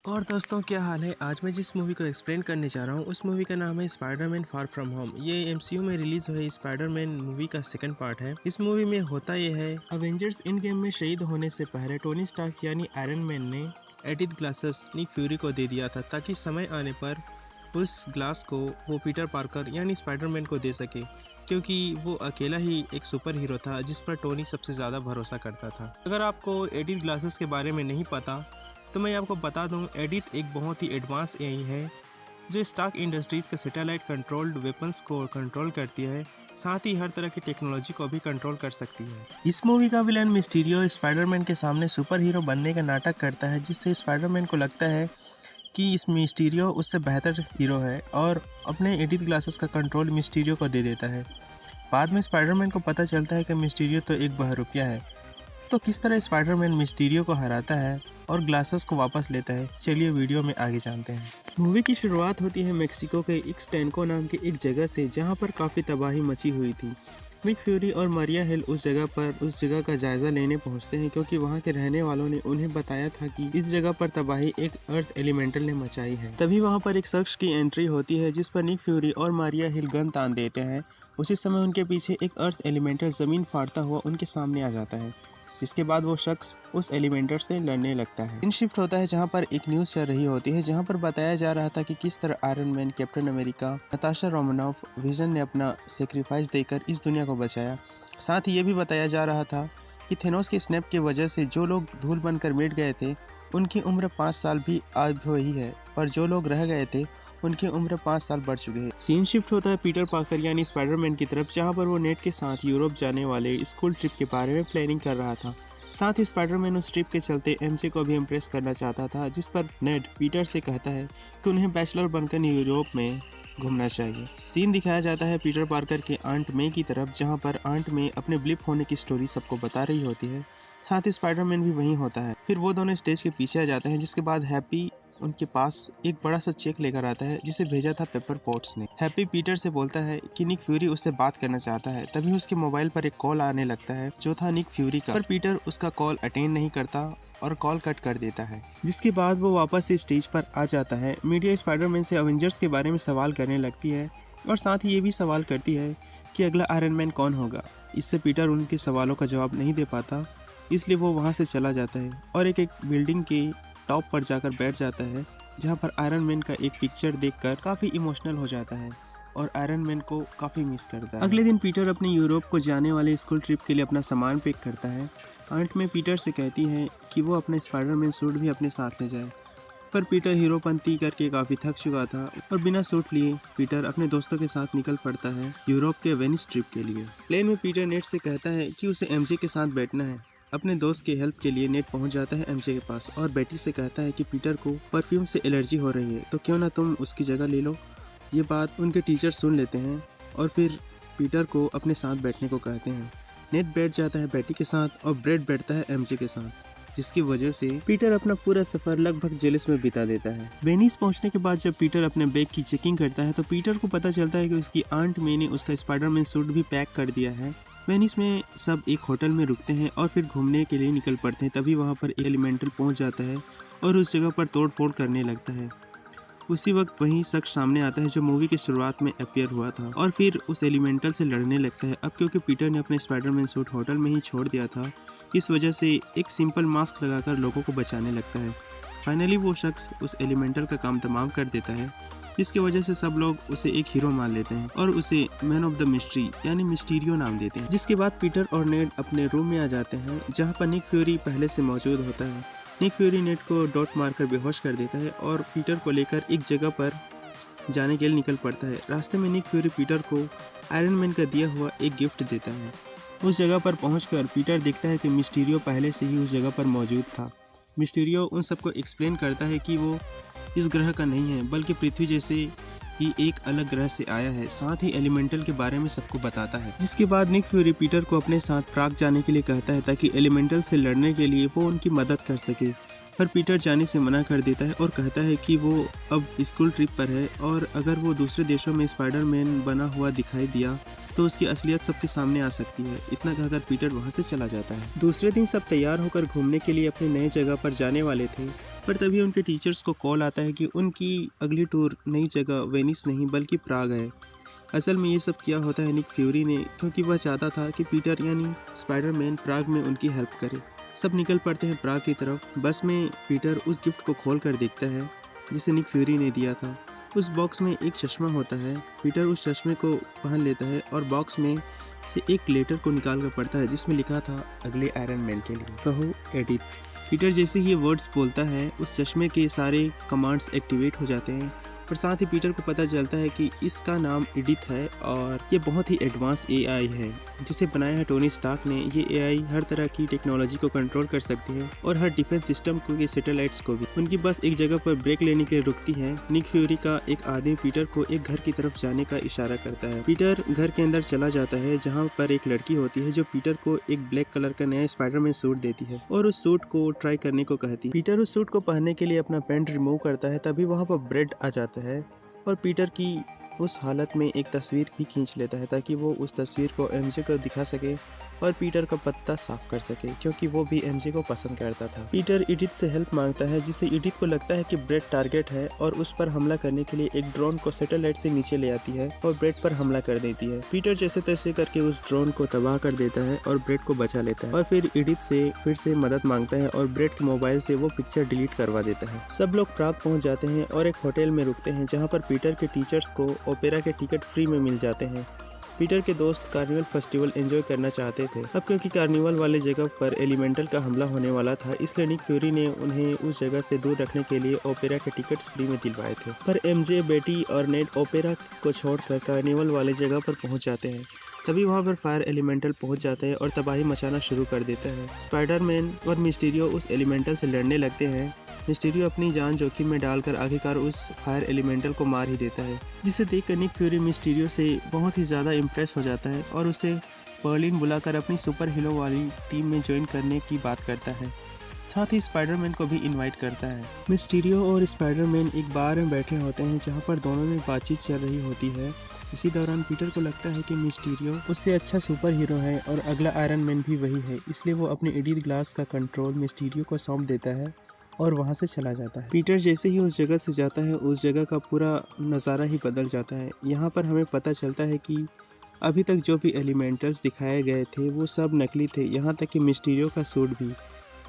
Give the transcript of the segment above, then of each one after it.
और दोस्तों क्या हाल है। आज मैं जिस मूवी को एक्सप्लेन करने जा रहा हूँ उस मूवी का नाम है स्पाइडरमैन फार फ्रॉम होम। ये एमसीयू में रिलीज हुए स्पाइडरमैन मूवी का सेकंड पार्ट है। इस मूवी में होता यह है, अवेंजर्स इन गेम में शहीद होने से पहले टोनी स्टार्क यानी आयरन मैन ने एडिट ग्लासेस निक फ्यूरी को दे दिया था ताकि समय आने पर उस ग्लास को वो पीटर पार्कर यानी स्पाइडरमैन को दे सके, क्योंकि वो अकेला ही एक सुपर हीरो था जिस पर टोनी सबसे ज़्यादा भरोसा करता था। अगर आपको एडिट ग्लासेस के बारे में नहीं पता तो मैं आपको बता दूं, एडिट एक बहुत ही एडवांस एआई है जो स्टार्क इंडस्ट्रीज़ के सैटेलाइट कंट्रोल्ड वेपन्स को कंट्रोल करती है, साथ ही हर तरह की टेक्नोलॉजी को भी कंट्रोल कर सकती है। इस मूवी का विलन मिस्टीरियो स्पाइडरमैन के सामने सुपर हीरो बनने का नाटक करता है, जिससे स्पाइडरमैन को लगता है कि इस मिस्टीरियो उससे बेहतर हीरो है और अपने एडिट ग्लासेस का कंट्रोल मिस्टीरियो को दे देता है। बाद में स्पाइडरमैन को पता चलता है कि मिस्टीरियो तो एक बहरूपिया है। तो किस तरह स्पाइडरमैन मिस्टीरियो को हराता है और ग्लासेस को वापस लेता है, चलिए वीडियो में आगे जानते हैं। मूवी की शुरुआत होती है मेक्सिको के एक्सटेंको नाम की एक जगह से, जहां पर काफ़ी तबाही मची हुई थी। निक फ्यूरी और मारिया हिल उस जगह का जायजा लेने पहुंचते हैं, क्योंकि वहां के रहने वालों ने उन्हें बताया था कि इस जगह पर तबाही एक अर्थ एलिमेंटल ने मचाई है। तभी वहां पर एक शख्स की एंट्री होती है जिस पर निक फ्यूरी और मारिया हिल गन तान देते हैं। उसी समय उनके पीछे एक अर्थ एलिमेंटल जमीन फाड़ता हुआ उनके सामने आ जाता है, जिसके बाद वो शख्स उस एलिमेंटर से लड़ने लगता है। इन शिफ्ट होता है जहां पर एक न्यूज़ चल रही होती है, जहां पर बताया जा रहा था कि किस तरह Iron Man, Captain America, Natasha Romanoff, Vision ने अपना सेक्रीफाइस देकर इस दुनिया को बचाया। साथ ही ये भी बताया जा रहा था कि थेनोस के स्नैप की वजह से जो लोग धूल बनकर मिट गए थे उनकी उम्र 5 साल भी आज वही है, और जो लोग रह गए थे उनकी उम्र 5 साल बढ़ चुके हैं। सीन शिफ्ट होता है पीटर पार्कर यानी स्पाइडरमैन की तरफ, जहां पर वो नेट के साथ यूरोप जाने वाले स्कूल ट्रिप के बारे में प्लानिंग कर रहा था। साथ ही स्पाइडरमैन उस ट्रिप के चलते एमजे को भी इम्प्रेस करना चाहता था, जिस पर नेट पीटर से कहता है कि उन्हें बैचलर बनकर यूरोप में घूमना चाहिए। सीन दिखाया जाता है पीटर पार्कर के आंट मे की तरफ, जहाँ पर आंट मे अपने ब्लिप होने की स्टोरी सबको बता रही होती है। साथ ही स्पाइडरमैन भी वहीं होता है। फिर वो दोनों स्टेज के पीछे आ जाते हैं, जिसके बाद हैप्पी उनके पास एक बड़ा सा चेक लेकर आता है जिसे भेजा था पेपर पोट्स ने। हैप्पी पीटर से बोलता है कि निक फ्यूरी उससे बात करना चाहता है। तभी उसके मोबाइल पर एक कॉल आने लगता है जो था निक फ्यूरी का, पर पीटर उसका कॉल अटेंड नहीं करता और कॉल कट कर देता है। जिसके बाद वो वापस से स्टेज पर आ जाता है। मीडिया स्पाइडरमैन से अवेंजर्स के बारे में सवाल करने लगती है और साथ ही ये भी सवाल करती है कि अगला आयरन मैन कौन होगा। इससे पीटर उनके सवालों का जवाब नहीं दे पाता, इसलिए वो वहाँ से चला जाता है और एक बिल्डिंग के टॉप पर जाकर बैठ जाता है, जहाँ पर आयरन मैन का एक पिक्चर देखकर काफ़ी इमोशनल हो जाता है और आयरन मैन को काफ़ी मिस करता है। अगले दिन पीटर अपने यूरोप को जाने वाले स्कूल ट्रिप के लिए अपना सामान पैक करता है। आंट में पीटर से कहती है कि वो अपना स्पाइडरमैन सूट भी अपने साथ ले जाए, पर पीटर हीरोपंती करके काफ़ी थक चुका था और बिना सूट लिए पीटर अपने दोस्तों के साथ निकल पड़ता है यूरोप के वेनिस ट्रिप के लिए। प्लेन में पीटर नेट से कहता है कि उसे एमजे के साथ बैठना है। अपने दोस्त के हेल्प के लिए नेट पहुंच जाता है एमजे के पास और बेटी से कहता है कि पीटर को परफ्यूम से एलर्जी हो रही है, तो क्यों ना तुम उसकी जगह ले लो। ये बात उनके टीचर सुन लेते हैं और फिर पीटर को अपने साथ बैठने को कहते हैं। नेट बैठ जाता है बेटी के साथ और ब्रेड बैठता है एमजे के साथ, जिसकी वजह से पीटर अपना पूरा सफर लगभग जेलिस में बिता देता है। वेनिस पहुंचने के बाद जब पीटर अपने बैग की चेकिंग करता है तो पीटर को पता चलता है कि उसकी आंट मे ने उसका स्पाइडरमैन सूट भी पैक कर दिया है। वेनिस में सब एक होटल में रुकते हैं और फिर घूमने के लिए निकल पड़ते हैं। तभी वहाँ पर एलिमेंटल पहुँच जाता है और उस जगह पर तोड़ फोड़ करने लगता है। उसी वक्त वही शख्स सामने आता है जो मूवी की शुरुआत में अपीयर हुआ था और फिर उस एलिमेंटल से लड़ने लगता है। अब क्योंकि पीटर ने अपने स्पाइडरमैन सूट होटल में ही छोड़ दिया था, इस वजह से एक सिंपल मास्क लगाकर लोगों को बचाने लगता है। फाइनली वो शख्स उस एलिमेंटल का काम तमाम कर देता है, जिसकी वजह से सब लोग उसे एक हीरो मान लेते हैं और उसे मैन ऑफ द मिस्ट्री यानी मिस्टीरियो नाम देते हैं। जिसके बाद पीटर और नेट अपने रूम में आ जाते हैं, जहां पर निक फ्यूरी पहले से मौजूद होता है। निक फ्यूरी नेट को डॉट मारकर बेहोश कर देता है और पीटर को लेकर एक जगह पर जाने के लिए निकल पड़ता है। रास्ते में निक फ्यूरी पीटर को आयरन मैन का दिया हुआ एक गिफ्ट देता है। उस जगह पर पहुंचकर पीटर देखता है कि मिस्टीरियो पहले से ही उस जगह पर मौजूद था। मिस्टीरियो उन सबको एक्सप्लेन करता है कि वो इस ग्रह का नहीं है, बल्कि पृथ्वी जैसे ही एक अलग ग्रह से आया है। साथ ही एलिमेंटल के बारे में सबको बताता है। जिसके बाद निक फ्यूरी पीटर को अपने साथ प्राग जाने के लिए कहता है ताकि एलिमेंटल से लड़ने के लिए वो उनकी मदद कर सके, पर पीटर जाने से मना कर देता है और कहता है कि वो अब स्कूल ट्रिप पर है और अगर वो दूसरे देशों में स्पाइडरमैन बना हुआ दिखाई दिया तो उसकी असलियत सबके सामने आ सकती है। इतना कहकर पीटर वहाँ से चला जाता है। दूसरे दिन सब तैयार होकर घूमने के लिए अपने नए जगह पर जाने वाले थे पर तभी उनके टीचर्स को कॉल आता है कि उनकी अगली टूर नई जगह वेनिस नहीं बल्कि प्राग है। असल में ये सब किया होता है निक फ्यूरी ने, क्योंकि वह चाहता था कि पीटर यानी स्पाइडरमैन प्राग में उनकी हेल्प करे। सब निकल पड़ते हैं प्राग की तरफ। बस में पीटर उस गिफ्ट को खोल कर देखता है जिसे निक फ्यूरी ने दिया था। उस बॉक्स में एक चश्मा होता है। पीटर उस चश्मे को पहन लेता है और बॉक्स में से एक लेटर को निकाल कर पढ़ता है जिसमें लिखा था अगले आयरन मैन के लिए, कहो एडिथ। पीटर जैसे ही ये वर्ड्स बोलता है उस चश्मे के सारे कमांड्स एक्टिवेट हो जाते हैं, पर साथ ही पीटर को पता चलता है कि इसका नाम एडिथ है और ये बहुत ही एडवांस एआई है जिसे बनाया है टोनी स्टार्क ने। ये एआई हर तरह की टेक्नोलॉजी को कंट्रोल कर सकती है और हर डिफेंस सिस्टम को, ये सैटेलाइट्स को भी। उनकी बस एक जगह पर ब्रेक लेने के लिए रुकती है। निक फ्यूरी का एक आदमी पीटर को एक घर की तरफ जाने का इशारा करता है। पीटर घर के अंदर चला जाता है जहाँ पर एक लड़की होती है जो पीटर को एक ब्लैक कलर का नया स्पाइडरमैन सूट देती है और उस सूट को ट्राई करने को कहती है। पीटर उस सूट को पहनने के लिए अपना पैंट रिमूव करता है, तभी वहाँ पर ब्रेड आ जाता है और पीटर की उस हालत में एक तस्वीर भी खींच लेता है ताकि वो उस तस्वीर को एमजे को दिखा सके और पीटर का पत्ता साफ कर सके, क्योंकि वो भी एमजे को पसंद करता था। पीटर एडिथ से हेल्प मांगता है जिससे एडिथ को लगता है कि ब्रेड टारगेट है और उस पर हमला करने के लिए एक ड्रोन को सैटेलाइट से नीचे ले आती है और ब्रेड पर हमला कर देती है। पीटर जैसे तैसे करके उस ड्रोन को तबाह कर देता है और ब्रेड को बचा लेता है और फिर एडिथ से फिर से मदद मांगता है और ब्रेड के मोबाइल से वो पिक्चर डिलीट करवा देता है। सब लोग प्राग पहुंच जाते हैं और एक होटल में रुकते हैं जहाँ पर पीटर के टीचर्स को ओपेरा के टिकट फ्री में मिल जाते हैं। पीटर के दोस्त कार्निवल फेस्टिवल एंजॉय करना चाहते थे। अब क्योंकि कार्निवल वाले जगह पर एलिमेंटल का हमला होने वाला था, इसलिए निक फ्यूरी ने उन्हें उस जगह से दूर रखने के लिए ओपेरा के टिकट्स फ्री में दिलवाए थे। पर एमजे, बेटी और नेड ओपेरा को छोड़कर कार्निवल वाले जगह पर पहुंच जाते हैं। तभी वहां पर फायर एलिमेंटल पहुंच जाता है और तबाही मचाना शुरू कर देता है। स्पाइडरमैन और मिस्टीरियो उस एलिमेंटल से लड़ने लगते हैं। मिस्टीरियो अपनी जान जोखिम में डालकर आखिरकार उस फायर एलिमेंटल को मार ही देता है, जिसे देखकर निक फ्यूरी मिस्टीरियो से बहुत ही ज़्यादा इम्प्रेस हो जाता है और उसे बर्लिन बुलाकर अपनी सुपर हीरो वाली टीम में ज्वाइन करने की बात करता है। साथ ही स्पाइडरमैन को भी इनवाइट करता है। मिस्टीरियो और स्पाइडरमैन एक बार में बैठे होते हैं जहाँ पर दोनों में बातचीत चल रही होती है। इसी दौरान पीटर को लगता है कि मिस्टीरियो उससे अच्छा सुपर हीरो है और अगला आयरन मैन भी वही है, इसलिए वो अपने एडिथ ग्लास का कंट्रोल मिस्टीरियो को सौंप देता है और वहाँ से चला जाता है। पीटर जैसे ही उस जगह से जाता है उस जगह का पूरा नज़ारा ही बदल जाता है। यहाँ पर हमें पता चलता है कि अभी तक जो भी एलिमेंटल्स दिखाए गए थे वो सब नकली थे, यहाँ तक कि मिस्टीरियो का सूट भी।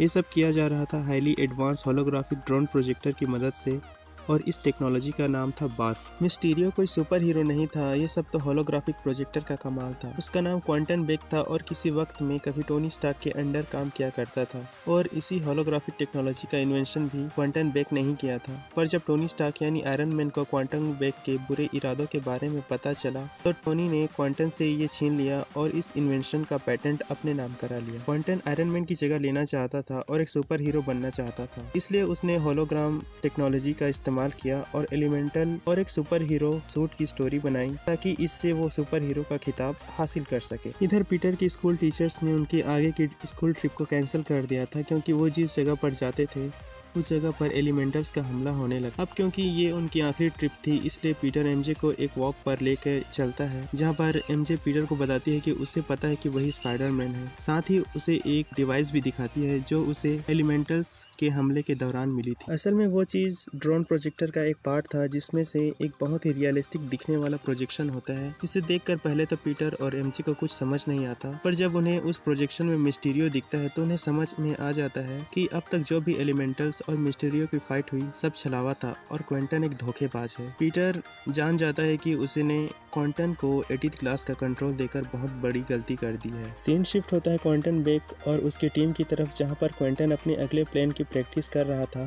ये सब किया जा रहा था highly advance holographic drone projector की मदद से और इस टेक्नोलॉजी का नाम था बार्फ। मिस्टीरियो कोई सुपर हीरो नहीं था, ये सब तो होलोग्राफिक प्रोजेक्टर का कमाल था। उसका नाम क्वांटन बेक था और किसी वक्त में कभी टोनी स्टार्क के अंडर काम किया करता था और इसी होलोग्राफिक टेक्नोलॉजी का इन्वेंशन भी क्वांटन बेक नहीं किया था। पर जब टोनी स्टार्क यानी आयरन मैन को क्वांटन बेक के बुरे इरादों के बारे में पता चला तो टोनी ने क्वांटन से ये छीन लिया और इस इन्वेंशन का पेटेंट अपने नाम करा लिया। क्वांटन आयरन मैन की जगह लेना चाहता था और एक सुपर हीरो बनना चाहता था, इसलिए उसने होलोग्राम टेक्नोलॉजी का इस्तेमाल किया और एलिमेंटल और एक सुपर हीरो सूट की स्टोरी बनाई ताकि इससे वो सुपर हीरो का खिताब हासिल कर सके। इधर पीटर के स्कूल टीचर्स ने उनके आगे की स्कूल ट्रिप को कैंसिल कर दिया था क्योंकि वो जिस जगह पर जाते थे उस जगह पर एलिमेंटल्स का हमला होने लगा। अब क्योंकि ये उनकी आखिरी ट्रिप थी, इसलिए पीटर एमजे को एक वॉक पर लेकर चलता है जहाँ पर एमजे पीटर को बताती है कि उसे पता है कि वही स्पाइडरमैन है। साथ ही उसे एक डिवाइस भी दिखाती है जो उसे एलिमेंटल्स के हमले के दौरान मिली थी। असल में वो चीज़ ड्रोन प्रोजेक्टर का एक पार्ट था जिसमें से एक बहुत ही रियलिस्टिक दिखने वाला प्रोजेक्शन होता है, जिसे देखकर पहले तो पीटर और एमजे को कुछ समझ नहीं आता, पर जब उन्हें उस प्रोजेक्शन में मिस्टीरियो दिखता है तो उन्हें समझ में आ जाता है कि अब तक जो भी एलिमेंटल्स और मिस्टीरियो की फाइट हुई सब छलावा था और क्विंटन एक धोखेबाज है। पीटर जान जाता है कि उसने क्विंटन को एडिथ ग्लास का कंट्रोल देकर बहुत बड़ी गलती कर दी है। सीन शिफ्ट होता है क्विंटन बेक और उसकी टीम की तरफ जहाँ पर क्विंटन अपने अगले प्लान की प्रैक्टिस कर रहा था।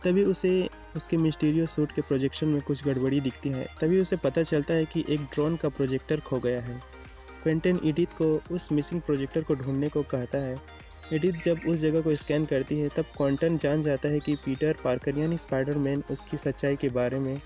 तभी उसे उसके मिस्टीरियो सूट के प्रोजेक्शन में कुछ गड़बड़ी दिखती है। तभी उसे पता चलता है कि एक ड्रोन का प्रोजेक्टर खो गया है। क्विंटन एडिथ को उस मिसिंग प्रोजेक्टर को ढूंढने को कहता है। एडिथ जब उस जगह को स्कैन करती है तब क्विंटन जान जाता है कि पीटर पार्कर यानी स्पाइडरमैन उसकी सच्चाई के बारे में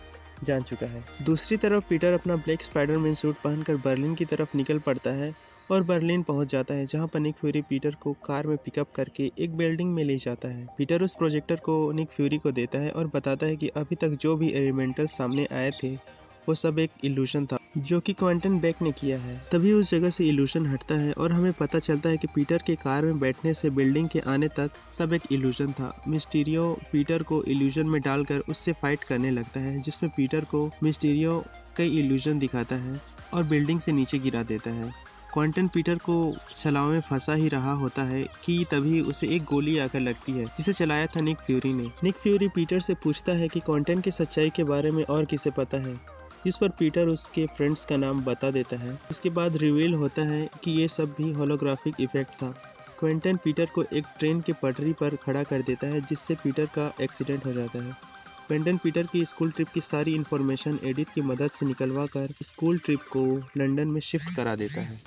जान चुका है। दूसरी तरफ पीटर अपना ब्लैक स्पाइडरमैन सूट पहनकर बर्लिन की तरफ निकल पड़ता है और बर्लिन पहुंच जाता है जहां पर निक फ्यूरी पीटर को कार में पिकअप करके एक बिल्डिंग में ले जाता है। पीटर उस प्रोजेक्टर को निक फ्यूरी को देता है और बताता है कि अभी तक जो भी एलिमेंटल सामने आए थे वो सब एक इल्यूजन था जो कि क्वांटन बेक ने किया है। तभी उस जगह से इल्यूशन हटता है और हमें पता चलता है कि पीटर के कार में बैठने से बिल्डिंग के आने तक सब एक इल्यूशन था। मिस्टीरियो पीटर को इल्यूशन में डालकर उससे फाइट करने लगता है, जिसमें पीटर को मिस्टीरियो कई इल्यूशन दिखाता है और बिल्डिंग से नीचे गिरा देता है। क्वांटन पीटर को छलाव में फंसा ही रहा होता है कि तभी उसे एक गोली आकर लगती है, जिसे चलाया था निक फ्यूरी ने। निक फ्यूरी पीटर से पूछता है कि क्वांटन की सच्चाई के बारे में और किसे पता है, जिस पर पीटर उसके फ्रेंड्स का नाम बता देता है। इसके बाद रिवील होता है कि ये सब भी होलोग्राफिक इफेक्ट था। क्विंटन पीटर को एक ट्रेन की पटरी पर खड़ा कर देता है, जिससे पीटर का एक्सीडेंट हो जाता है। क्विंटन पीटर की स्कूल ट्रिप की सारी इन्फॉर्मेशन एडिथ की मदद से निकलवा कर स्कूल ट्रिप को लंदन में शिफ्ट करा देता है।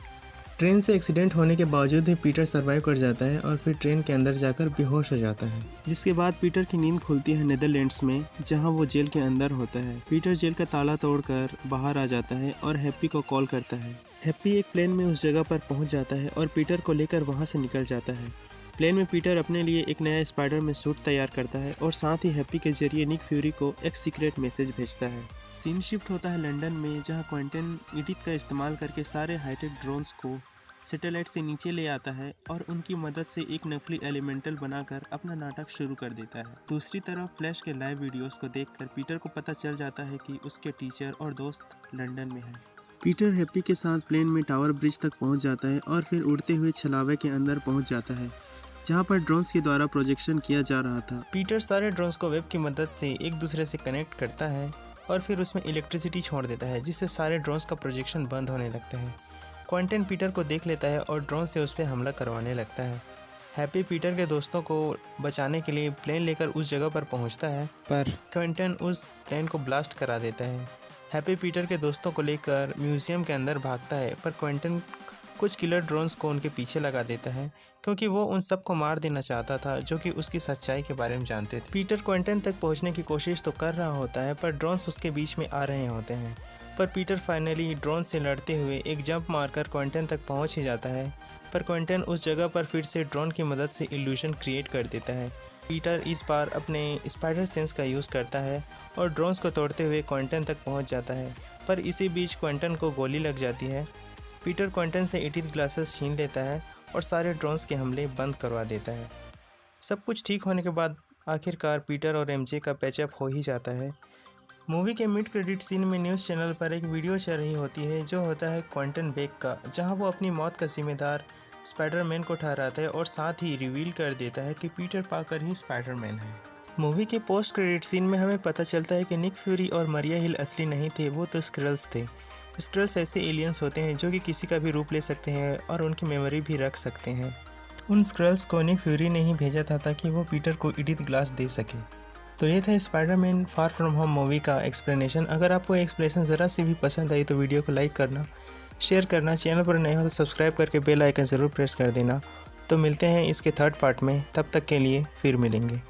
ट्रेन से एक्सीडेंट होने के बावजूद भी पीटर सर्वाइव कर जाता है और फिर ट्रेन के अंदर जाकर बेहोश हो जाता है, जिसके बाद पीटर की नींद खुलती है नीदरलैंड्स में, जहां वो जेल के अंदर होता है। पीटर जेल का ताला तोड़कर बाहर आ जाता है और हैप्पी को कॉल करता है। हैप्पी एक प्लेन में उस जगह पर पहुंच जाता है और पीटर को लेकर वहां से निकल जाता है। प्लेन में पीटर अपने लिए एक नया स्पाइडरमैन सूट तैयार करता है और साथ ही हैप्पी के जरिए निक फ्यूरी को एक सीक्रेट मैसेज भेजता है। सीन शिफ्ट होता है लंदन में, जहाँ क्विंटन एडिथ का इस्तेमाल करके सारे हाईटेक ड्रोन्स को सैटेलाइट से नीचे ले आता है और उनकी मदद से एक नकली एलिमेंटल बनाकर अपना नाटक शुरू कर देता है। दूसरी तरफ फ्लैश के लाइव वीडियोस को देखकर पीटर को पता चल जाता है कि उसके टीचर और दोस्त लंदन में हैं। पीटर हैप्पी के साथ प्लेन में टावर ब्रिज तक पहुंच जाता है और फिर उड़ते हुए छलावे के अंदर पहुंच जाता है, जहां पर ड्रोन्स के द्वारा प्रोजेक्शन किया जा रहा था। पीटर सारे ड्रोन्स को वेब की मदद से एक दूसरे से कनेक्ट करता है और फिर उसमें इलेक्ट्रिसिटी छोड़ देता है, जिससे सारे ड्रोन्स का प्रोजेक्शन बंद होने लगता है। क्विंटन पीटर को देख लेता है और ड्रोन से उस पर हमला करवाने लगता है। हैप्पी पीटर के दोस्तों को बचाने के लिए प्लेन लेकर उस जगह पर पहुंचता है, पर क्विंटन उस प्लेन को ब्लास्ट करा देता है। हैप्पी पीटर के दोस्तों को लेकर म्यूजियम के अंदर भागता है, पर क्विंटन कुछ किलर ड्रोन्स को उनके पीछे लगा देता है, क्योंकि वो उन सबको मार देना चाहता था जो कि उसकी सच्चाई के बारे में जानते थे। पीटर क्विंटन तक पहुंचने की कोशिश तो कर रहा होता है, पर ड्रोन्स उसके बीच में आ रहे होते हैं। पर पीटर फाइनली ड्रोन से लड़ते हुए एक जंप मारकर क्विंटन तक पहुंच ही जाता है, पर क्विंटन उस जगह पर फिर से ड्रोन की मदद से इल्यूशन क्रिएट कर देता है। पीटर इस बार अपने स्पाइडर सेंस का यूज़ करता है और ड्रोन्स को तोड़ते हुए क्विंटन तक पहुंच जाता है, पर इसी बीच क्विंटन को गोली लग जाती है। पीटर क्विंटन से एडिथ ग्लासेस छीन लेता है और सारे ड्रोन्स के हमले बंद करवा देता है। सब कुछ ठीक होने के बाद आखिरकार पीटर और एमजे का पैचअप हो ही जाता है। मूवी के मिड क्रेडिट सीन में न्यूज़ चैनल पर एक वीडियो चल रही होती है, जो होता है क्विंटन बेक का, जहां वो अपनी मौत का जिम्मेदार स्पाइडरमैन को ठहराता है और साथ ही रिवील कर देता है कि पीटर पार्कर ही स्पाइडरमैन है। मूवी के पोस्ट क्रेडिट सीन में हमें पता चलता है कि निक फ्यूरी और मरिया हिल असली नहीं थे, वो तो स्क्रल्स थे। स्क्रल्स ऐसे एलियंस होते हैं जो कि किसी का भी रूप ले सकते हैं और उनकी मेमोरी भी रख सकते हैं। उन स्क्रल्स को निक फ्यूरी ने ही भेजा था ताकि वो पीटर को एडिथ ग्लास दे सके। तो ये था Spiderman far from home movie का एक्सप्लेनेशन। अगर आपको एक्सप्लेनेशन ज़रा सी भी पसंद आई तो वीडियो को लाइक करना, शेयर करना, चैनल पर नए हो तो सब्सक्राइब करके बेल आइकन ज़रूर प्रेस कर देना। तो मिलते हैं इसके थर्ड पार्ट में, तब तक के लिए फिर मिलेंगे।